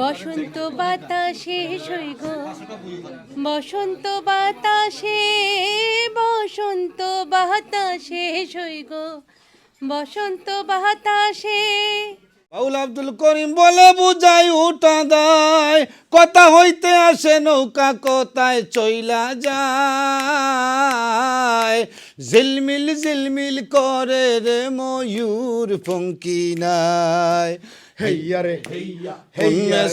বসন্ত বাতাসে সৈগ বসন্ত বাতাসে বসন্ত বাতাসে সৈগ বসন্ত বাতাসে। বাউল আব্দুল করিম বলে বুঝাই উঠা দায়, কথা হইতে আসে নৌকা কথায় চইলা যায়। ঝিলমিল ঝিলমিল করে রে ময়ূর পঙ্কি নাই। হেইয়ারে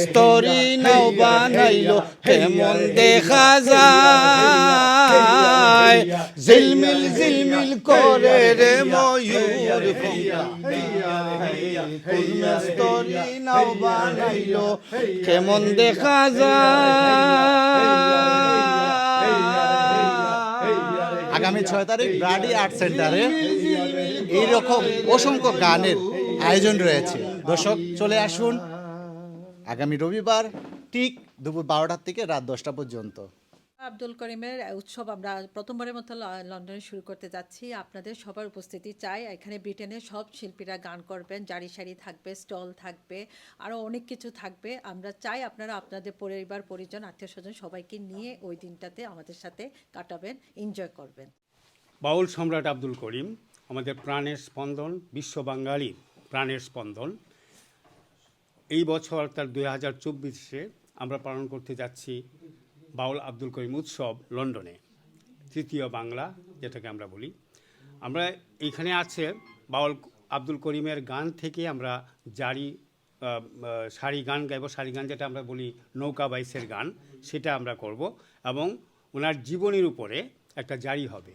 স্তরি নাও বানাইলো কেমন দেখা যায়। ঝিলমিল ঝিলমিল করে রে ময়ূর স্তরি নাও বানাইলো কেমন দেখা যায়। আগামী 6 তারিখ ব্রাডি আর্ট সেন্টারে এইরকম অসংখ্য গানের আয়োজন রয়েছে। দর্শক চলে আসুন আগামী রবিবার ঠিক দুপুর 12টার থেকে রাত 10টা পর্যন্ত। আব্দুল করিমের উৎসব আমরা প্রথমবারের মতো লন্ডনে শুরু করতে যাচ্ছি। আপনাদের সবার উপস্থিতি চাই। এখানে ব্রিটেনের সব শিল্পীরা গান করবেন, জারি সারি থাকবে, স্টল থাকবে, আরও অনেক কিছু থাকবে। আমরা চাই আপনারা আপনাদের পরিবার পরিজন আত্মীয় স্বজন সবাইকে নিয়ে ওই দিনটাতে আমাদের সাথে কাটাবেন, এনজয় করবেন। বাউল সম্রাট আব্দুল করিম আমাদের প্রাণের স্পন্দন, বিশ্ব বাঙালির প্রাণের স্পন্দন। এই বছর তার 2024-এ আমরা পালন করতে যাচ্ছি বাউল আব্দুল করিম উৎসব লন্ডনে, তৃতীয় বাংলা যেটাকে আমরা বলি। আমরা এইখানে আছে বাউল আব্দুল করিমের গান থেকে আমরা জারি সারি গান গাইব। সারি গান যেটা আমরা বলি নৌকা বাইসের গান, সেটা আমরা করব এবং ওনার জীবনীর উপরে একটা জারি হবে।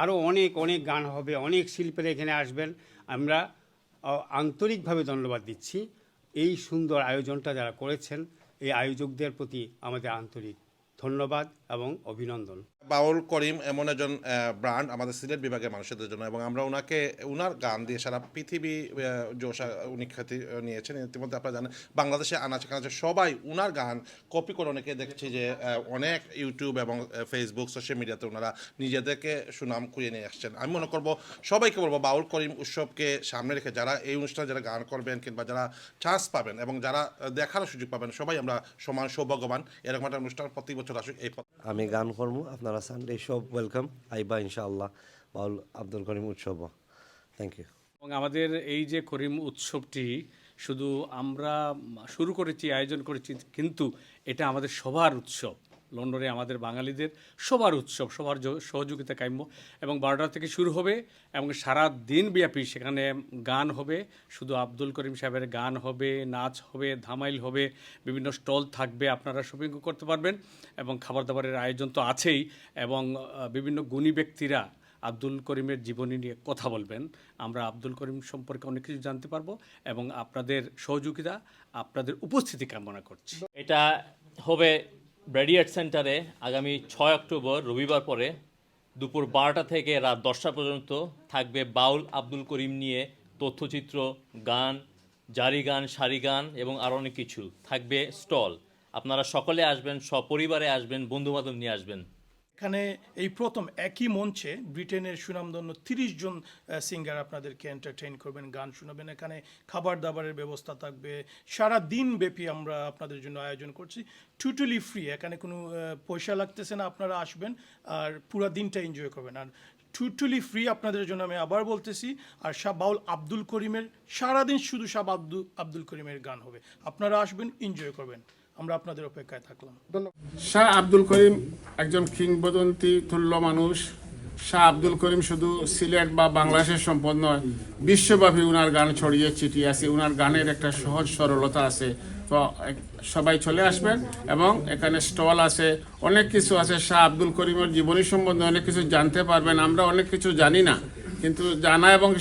আরও অনেক অনেক গান হবে, অনেক শিল্পীরা এখানে আসবেন। আমরা আন্তরিকভাবে ধন্যবাদ দিচ্ছি এই সুন্দর আয়োজনটা যারা করেছেন। এই আয়োজকদের প্রতি আমাদের আন্তরিক ধন্যবাদ এবং অভিনন্দন। বাউল করিম এমন একজন ব্র্যান্ড আমাদের সিলেট বিভাগের মানুষদের জন্য, এবং আমরা ওনার গান দিয়ে সারা পৃথিবী উনি খ্যাতি নিয়েছেন। ইতিমধ্যে আপনারা জানেন বাংলাদেশে আনাচে কানাচে সবাই ওনার গান কপি করে, অনেকে দেখছি যে অনেক ইউটিউব এবং ফেসবুক সোশ্যাল মিডিয়াতে ওনারা নিজেদেরকে সুনাম কুড়িয়ে নিয়ে আসছেন। আমি মনে করবো সবাইকে বলবো বাউল করিম উৎসবকে সামনে রেখে যারা এই অনুষ্ঠানে যারা গান করবেন কিংবা যারা চান্স পাবেন এবং যারা দেখারও সুযোগ পাবেন, সবাই আমরা সমান সৌভাগ্যবান। এরকম একটা অনুষ্ঠান প্রতি বছর আসুক। আমি গান করবো, আপনারা সানডে সব ওয়েলকাম আইবা ইনশাআল্লাহ বাউল আব্দুল করিম উৎসব। Thank you. এবং আমাদের এই যে করিম উৎসবটি শুধু আমরা শুরু করেছি, আয়োজন করেছি, কিন্তু এটা আমাদের সবার উৎসব। লন্ডনে আমাদের বাঙালিদের সবার উৎসব, সবার সহযোগিতা কাম্য। এবং 12টা থেকে শুরু হবে এবং সারা দিন ব্যাপী সেখানে গান হবে। শুধু আব্দুল করিম সাহেবের গান হবে, নাচ হবে, ধামাইল হবে, বিভিন্ন স্টল থাকবে, আপনারা শপিং করতে পারবেন। এবং খাবার দাবারের আয়োজন তো আছেই, এবং বিভিন্ন গুণী ব্যক্তিরা আব্দুল করিমের জীবনী নিয়ে কথা বলবেন। আমরা আব্দুল করিম সম্পর্কে অনেক কিছু জানতে পারবো এবং আপনাদের সহযোগিতা, আপনাদের উপস্থিতি কামনা করছি। এটা হবে ব্র্যাডি আর্ট সেন্টারে আগামী 6 অক্টোবর রবিবার পরে দুপুর 12টা থেকে রাত 10টা পর্যন্ত। থাকবে বাউল আব্দুল করিম নিয়ে তথ্যচিত্র, গান, জারি গান, সারি গান এবং আরও অনেক কিছু থাকবে। স্টল, আপনারা সকলে আসবেন, সপরিবারে আসবেন, বন্ধুবান্ধব নিয়ে আসবেন। এখানে এই প্রথম একই মঞ্চে ব্রিটেনের সুনামধন্য 30 জন সিঙ্গার আপনাদেরকে এন্টারটেইন করবেন, গান শোনাবেন। এখানে খাবার দাবারের ব্যবস্থা থাকবে। সারা দিন ব্যাপী আমরা আপনাদের জন্য আয়োজন করছি, টোটালি ফ্রি। এখানে কোনো পয়সা লাগতেছে না, আপনারা আসবেন আর পুরো দিনটা এনজয় করবেন। আর টোটালি ফ্রি আপনাদের জন্য আমি আবার বলতেছি। আর শাহ বাউল আব্দুল করিমের সারাদিন শুধু শাহ আব্দুল করিমের গান হবে, আপনারা আসবেন, এনজয় করবেন। আমরা আপনাদের অপেক্ষায় থাকলাম। শাহ আব্দুল করিম একজন কিংবদন্তি তুল্য মানুষ। শাহ আব্দুল করিম শুধু সিলেট বা বাংলাদেশের সম্পদ নয়, বিশ্বব্যাপী উনার গান ছড়িয়ে ছিটিয়ে আছে। উনার গানের একটা সহজ সরলতা আছে। তো সবাই চলে আসবেন এবং এখানে স্টল আছে, অনেক কিছু আছে। শাহ আব্দুল করিমের জীবনী সম্বন্ধে অনেক কিছু জানতে পারবেন। আমরা অনেক কিছু জানি না, কিন্তু জানা এবং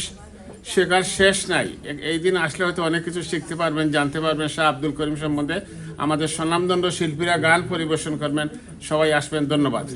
শেখার শেষ নাই। এই দিন আসলে হয়তো অনেক কিছু শিখতে পারবেন, জানতে পারবেন শাহ আব্দুল করিম সম্বন্ধে। আমাদের স্বনামধন্য শিল্পীরা গান পরিবেশন করবেন, সবাই আসবেন। ধন্যবাদ।